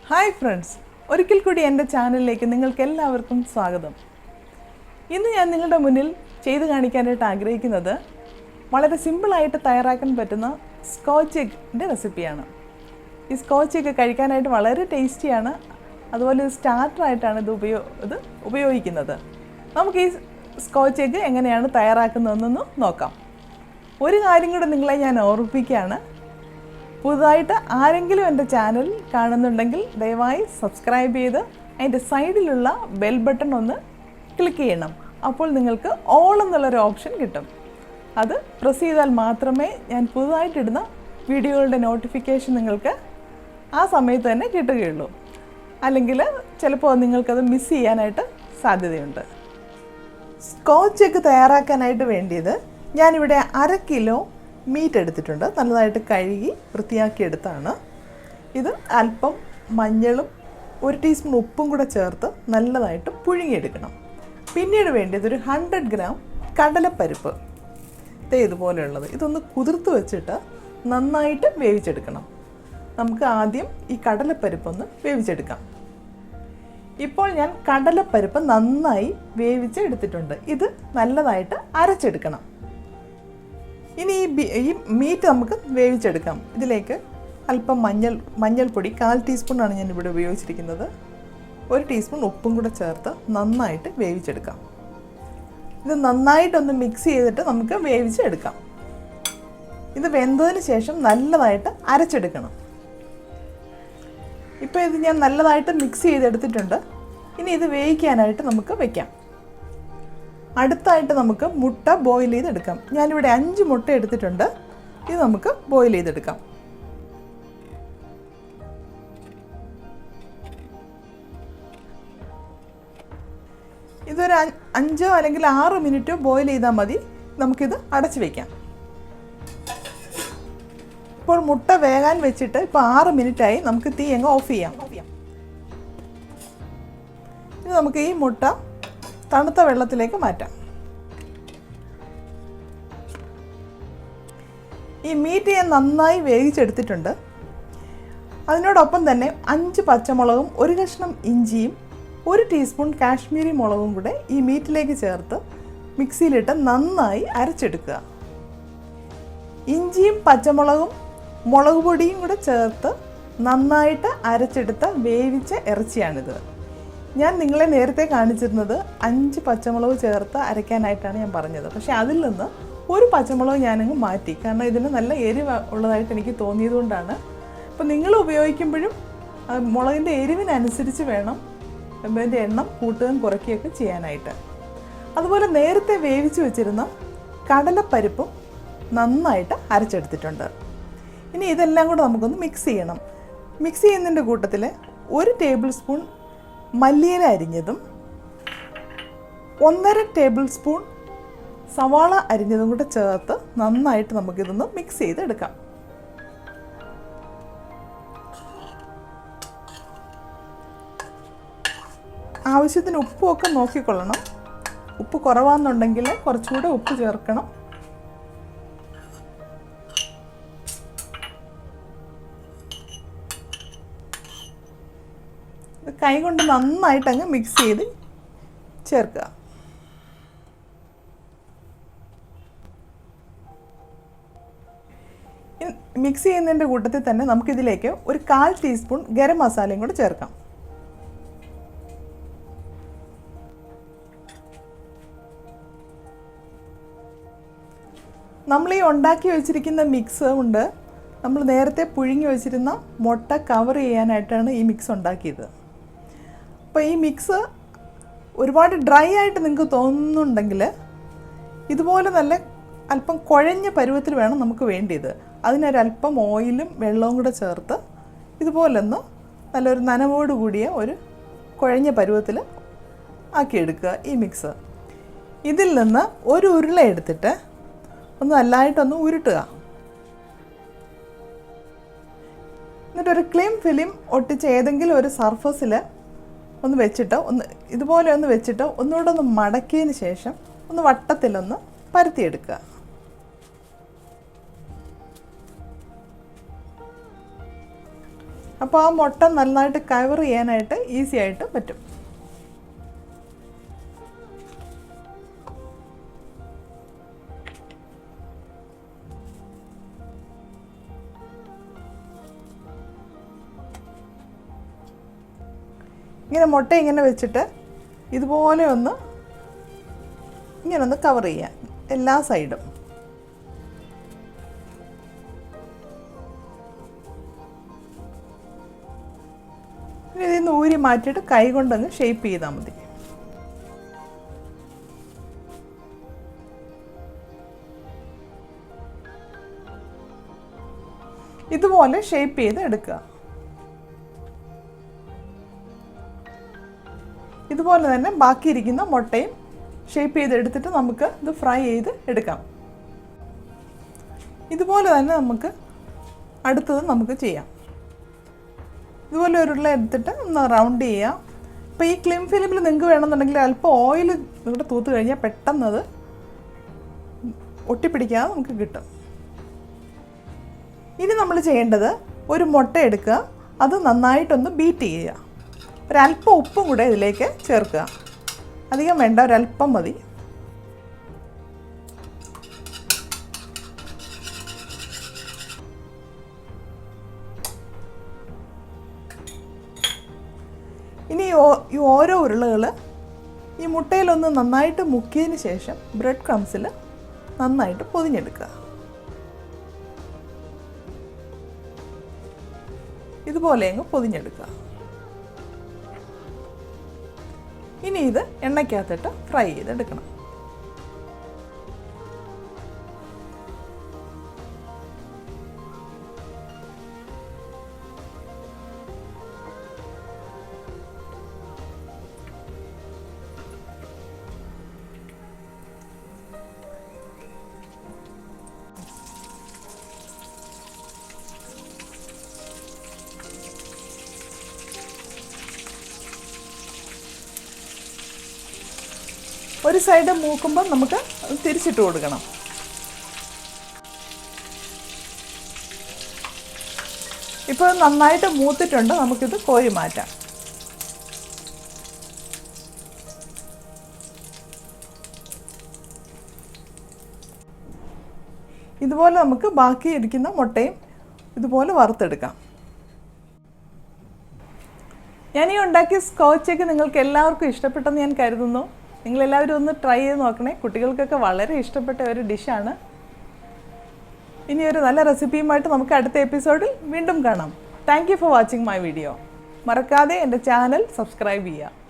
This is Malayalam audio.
ഹായ് ഫ്രണ്ട്സ്, ഒരിക്കൽ കൂടി എൻ്റെ ചാനലിലേക്ക് നിങ്ങൾക്ക് എല്ലാവർക്കും സ്വാഗതം. ഇന്ന് ഞാൻ നിങ്ങളുടെ മുന്നിൽ ചെയ്ത് കാണിക്കാനായിട്ട് ആഗ്രഹിക്കുന്നത് വളരെ സിമ്പിളായിട്ട് തയ്യാറാക്കാൻ പറ്റുന്ന സ്കോച്ച് എഗ്ഗിൻ്റെ റെസിപ്പിയാണ്. ഈ സ്കോച്ച് എഗ്ഗ് കഴിക്കാനായിട്ട് വളരെ ടേസ്റ്റിയാണ്. അതുപോലെ ഇത് സ്റ്റാർട്ടറായിട്ടാണ് ഇത് ഉപയോഗിക്കുന്നത്. നമുക്ക് ഈ സ്കോച്ച് എഗ്ഗ് എങ്ങനെയാണ് തയ്യാറാക്കുന്നതെന്നൊന്ന് നോക്കാം. ഒരു കാര്യം കൂടെ നിങ്ങളെ ഞാൻ ഓർമ്മിപ്പിക്കുകയാണ്. പുതുതായിട്ട് ആരെങ്കിലും എൻ്റെ ചാനൽ കാണുന്നുണ്ടെങ്കിൽ ദയവായി സബ്സ്ക്രൈബ് ചെയ്ത് അതിൻ്റെ സൈഡിലുള്ള ബെൽ ബട്ടൺ ഒന്ന് ക്ലിക്ക് ചെയ്യണം. അപ്പോൾ നിങ്ങൾക്ക് ഓൾ എന്നുള്ളൊരു ഓപ്ഷൻ കിട്ടും. അത് പ്രസ് ചെയ്താൽ മാത്രമേ ഞാൻ പുതുതായിട്ടിടുന്ന വീഡിയോകളുടെ നോട്ടിഫിക്കേഷൻ നിങ്ങൾക്ക് ആ സമയത്ത് തന്നെ കിട്ടുകയുള്ളൂ. അല്ലെങ്കിൽ ചിലപ്പോൾ നിങ്ങൾക്കത് മിസ് ചെയ്യാനായിട്ട് സാധ്യതയുണ്ട്. സ്കോച്ച് എഗ്ഗ് തയ്യാറാക്കാനായിട്ട് വേണ്ടിയത് ഞാനിവിടെ 1/2 കിലോ മീറ്റ് എടുത്തിട്ടുണ്ട്. നല്ലതായിട്ട് കഴുകി വൃത്തിയാക്കിയെടുത്താണ്. ഇത് അല്പം മഞ്ഞളും 1 ടീസ്പൂൺ ഉപ്പും കൂടെ ചേർത്ത് നല്ലതായിട്ട് പുഴുങ്ങിയെടുക്കണം. പിന്നീട് വേണ്ടിയത് ഒരു 100 ഗ്രാം കടലപ്പരിപ്പ്, ഇതുപോലെയുള്ളത്. ഇതൊന്ന് കുതിർത്ത് വെച്ചിട്ട് നന്നായിട്ട് വേവിച്ചെടുക്കണം. നമുക്ക് ആദ്യം ഈ കടലപ്പരിപ്പൊന്ന് വേവിച്ചെടുക്കാം. ഇപ്പോൾ ഞാൻ കടലപ്പരിപ്പ് നന്നായി വേവിച്ചെടുത്തിട്ടുണ്ട്. ഇത് നല്ലതായിട്ട് അരച്ചെടുക്കണം. ഇനി ഈ മീറ്റ് നമുക്ക് വേവിച്ചെടുക്കാം. ഇതിലേക്ക് അല്പം മഞ്ഞൾപ്പൊടി 1/4 ടീസ്പൂണാണ് ഞാനിവിടെ ഉപയോഗിച്ചിരിക്കുന്നത്. 1 ടീസ്പൂൺ ഉപ്പും കൂടെ ചേർത്ത് നന്നായിട്ട് വേവിച്ചെടുക്കാം. ഇത് നന്നായിട്ടൊന്ന് മിക്സ് ചെയ്തിട്ട് നമുക്ക് വേവിച്ചെടുക്കാം. ഇത് വെന്തതിന് ശേഷം നല്ലതായിട്ട് അരച്ചെടുക്കണം. ഇപ്പോൾ ഇത് ഞാൻ നല്ലതായിട്ട് മിക്സ് ചെയ്തെടുത്തിട്ടുണ്ട്. ഇനി ഇത് വേവിക്കാനായിട്ട് നമുക്ക് വയ്ക്കാം. അടുത്തായിട്ട് നമുക്ക് മുട്ട ബോയിൽ ചെയ്തെടുക്കാം. ഞാനിവിടെ 5 മുട്ട എടുത്തിട്ടുണ്ട്. ഇത് നമുക്ക് ബോയിൽ ചെയ്തെടുക്കാം. ഇതൊരു 5 അല്ലെങ്കിൽ 6 മിനിറ്റ് ബോയിൽ ചെയ്താൽ മതി. നമുക്കിത് അടച്ചു വയ്ക്കാം. ഇപ്പോൾ മുട്ട വേകാൻ വെച്ചിട്ട് ഇപ്പോൾ 6 മിനിറ്റായി. നമുക്ക് തീ അങ്ങ് ഓഫ് ചെയ്യാം. ഇനി നമുക്ക് ഈ മുട്ട തണുത്ത വെള്ളത്തിലേക്ക് മാറ്റാം. ഈ മീറ്റ് ഞാൻ നന്നായി വേവിച്ചെടുത്തിട്ടുണ്ട്. അതിനോടൊപ്പം തന്നെ 5 പച്ചമുളകും 1 കഷ്ണം ഇഞ്ചിയും 1 ടീസ്പൂൺ കാശ്മീരി മുളകും കൂടെ ഈ മീറ്റിലേക്ക് ചേർത്ത് മിക്സിയിലിട്ട് നന്നായി അരച്ചെടുക്കുക. ഇഞ്ചിയും പച്ചമുളകും മുളക് പൊടിയും കൂടെ ചേർത്ത് നന്നായിട്ട് അരച്ചെടുത്ത വേവിച്ച ഇറച്ചിയാണിത്. ഞാൻ നിങ്ങളെ നേരത്തെ കാണിച്ചിരുന്നത് 5 പച്ചമുളക് ചേർത്ത് അരയ്ക്കാനായിട്ടാണ് ഞാൻ പറഞ്ഞത്. പക്ഷേ അതിൽ നിന്ന് 1 പച്ചമുളക് ഞാനങ്ങ് മാറ്റി. കാരണം ഇതിന് നല്ല എരിവ് ഉള്ളതായിട്ട് എനിക്ക് തോന്നിയതുകൊണ്ടാണ്. അപ്പോൾ നിങ്ങൾ ഉപയോഗിക്കുമ്പോഴും മുളകിൻ്റെ എരിവിനനുസരിച്ച് വേണം അതിൻ്റെ എണ്ണം കൂട്ടുകയും കുറയ്ക്കുകയൊക്കെ ചെയ്യാനായിട്ട്. അതുപോലെ നേരത്തെ വേവിച്ച് വെച്ചിരുന്ന കടലപ്പരിപ്പും നന്നായിട്ട് അരച്ചെടുത്തിട്ടുണ്ട്. ഇനി ഇതെല്ലാം കൂടെ നമുക്കൊന്ന് മിക്സ് ചെയ്യണം. മിക്സ് ചെയ്യുന്നതിൻ്റെ കൂട്ടത്തിൽ 1 ടേബിൾ സ്പൂൺ മല്ലിയില അരിഞ്ഞതും 1.5 ടേബിൾ സ്പൂൺ സവാള അരിഞ്ഞതും കൂടെ ചേർത്ത് നന്നായിട്ട് നമുക്കിതൊന്ന് മിക്സ് ചെയ്തെടുക്കാം. ആവശ്യത്തിന് ഉപ്പുമൊക്കെ നോക്കിക്കൊള്ളണം. ഉപ്പ് കുറവാണെന്നുണ്ടെങ്കിൽ കുറച്ചുകൂടെ ഉപ്പ് ചേർക്കണം. കൈ കൊണ്ട് നന്നായിട്ട് അങ്ങ് മിക്സ് ചെയ്ത് ചേർക്കുക. മിക്സ് ചെയ്യുന്നതിൻ്റെ കൂട്ടത്തിൽ തന്നെ നമുക്കിതിലേക്ക് ഒരു 1/4 ടീസ്പൂൺ ഗരം മസാലയും കൂടെ ചേർക്കാം. നമ്മൾ ഈ ഉണ്ടാക്കി വെച്ചിരിക്കുന്ന മിക്സ് കൊണ്ട് നമ്മൾ നേരത്തെ പുഴുങ്ങി വെച്ചിരുന്ന മുട്ട കവർ ചെയ്യാനായിട്ടാണ് ഈ മിക്സ് ഉണ്ടാക്കിയത്. അപ്പോൾ ഈ മിക്സ് ഒരുപാട് ഡ്രൈ ആയിട്ട് നിങ്ങൾക്ക് തോന്നുന്നുണ്ടെങ്കിൽ ഇതുപോലെ നല്ല അല്പം കുഴഞ്ഞ പരുവത്തിൽ വേണം നമുക്ക് വേണ്ടിയത്. അതിനൊരല്പം ഓയിലും വെള്ളവും കൂടെ ചേർത്ത് ഇതുപോലൊന്ന് നല്ലൊരു നനവോട് കൂടിയ ഒരു കുഴഞ്ഞ പരുവത്തിൽ ആക്കിയെടുക്കുക ഈ മിക്സ്. ഇതിൽ നിന്ന് ഒരു ഉരുള എടുത്തിട്ട് ഒന്ന് നല്ലതായിട്ടൊന്ന് ഉരുട്ടുക. എന്നിട്ടൊരു ക്ലീൻ ഫിലിം ഒട്ടിച്ച് ഏതെങ്കിലും ഒരു സർഫസിൽ ഒന്ന് വെച്ചിട്ട് ഇതുപോലെ ഒന്ന് വെച്ചിട്ട് ഒന്നുകൂടെ ഒന്ന് മടക്കിയതിന് ശേഷം ഒന്ന് വട്ടത്തിലൊന്ന് പരത്തിയെടുക്കുക. അപ്പോൾ ആ മുട്ട നന്നായിട്ട് കവർ ചെയ്യാനായിട്ട് ഈസി ആയിട്ട് പറ്റും. ഇങ്ങനെ മുട്ട ഇങ്ങനെ വെച്ചിട്ട് ഇതുപോലെ ഇങ്ങനെ ഒന്ന് കവർ ചെയ്യാം എല്ലാ സൈഡും. ഇതിൽ നിന്ന് ഊരി മാറ്റിയിട്ട് കൈ കൊണ്ടങ്ങ് ഷേപ്പ് ചെയ്താൽ മതി. ഇതുപോലെ ഷേപ്പ് ചെയ്ത് എടുക്കുക. ഇതുപോലെ തന്നെ ബാക്കിയിരിക്കുന്ന മുട്ടയും ഷേപ്പ് ചെയ്തെടുത്തിട്ട് നമുക്ക് ഇത് ഫ്രൈ ചെയ്ത് എടുക്കാം. ഇതുപോലെ തന്നെ അടുത്തത് നമുക്ക് ചെയ്യാം. ഇതുപോലെ ഒരു ഉരുള എടുത്തിട്ട് ഒന്ന് റൗണ്ട് ചെയ്യാം. ഇപ്പോൾ ഈ ക്ലിം ഫിലിമിൽ നിങ്ങൾക്ക് വേണമെന്നുണ്ടെങ്കിൽ അല്പം ഓയിൽ ഇവിടെ തൂത്ത് കഴിഞ്ഞാൽ പെട്ടെന്നത് ഒട്ടിപ്പിടിക്കാതെ നമുക്ക് കിട്ടും. ഇനി നമ്മൾ ചെയ്യേണ്ടത് ഒരു മുട്ട എടുക്കുക, അത് നന്നായിട്ടൊന്ന് ബീറ്റ് ചെയ്യുക. ഒരല്പം ഉപ്പും കൂടെ ഇതിലേക്ക് ചേർക്കുക. അധികം വേണ്ട, ഒരല്പം മതി. ഇനി ഈ ഓരോ ഉരുളകൾ ഈ മുട്ടയിലൊന്ന് നന്നായിട്ട് മുക്കിയതിന് ശേഷം ബ്രെഡ് ക്രംസിൽ നന്നായിട്ട് പൊതിഞ്ഞെടുക്കുക. ഇതുപോലെ അങ്ങ് പൊതിഞ്ഞെടുക്കുക. ഇനി ഇത് എണ്ണയ്ക്കകത്തിട്ട് ഫ്രൈ ചെയ്തെടുക്കണം. ഒരു സൈഡ് മൂക്കുമ്പോൾ നമുക്ക് തിരിച്ചിട്ട് കൊടുക്കണം. ഇപ്പോൾ നന്നായിട്ട് മൂത്തിട്ടുണ്ട്, നമുക്കിത് കോരി മാറ്റാം. ഇതുപോലെ നമുക്ക് ബാക്കി ഇരിക്കുന്ന മുട്ടയും ഇതുപോലെ വറുത്തെടുക്കാം. ഞാൻ ഈ ഉണ്ടാക്കിയ സ്കോച്ച് എഗ് നിങ്ങൾക്ക് എല്ലാവർക്കും ഇഷ്ടപ്പെട്ടെന്ന് ഞാൻ കരുതുന്നു. നിങ്ങളെല്ലാവരും ഒന്ന് ട്രൈ ചെയ്ത് നോക്കണേ. കുട്ടികൾക്കൊക്കെ വളരെ ഇഷ്ടപ്പെട്ട ഒരു ഡിഷാണ്. ഇനി ഒരു നല്ല റെസിപ്പിയുമായിട്ട് നമുക്ക് അടുത്ത എപ്പിസോഡിൽ വീണ്ടും കാണാം. Thank you for watching my video. മറക്കാതെ എൻ്റെ ചാനൽ സബ്സ്ക്രൈബ് ചെയ്യുക.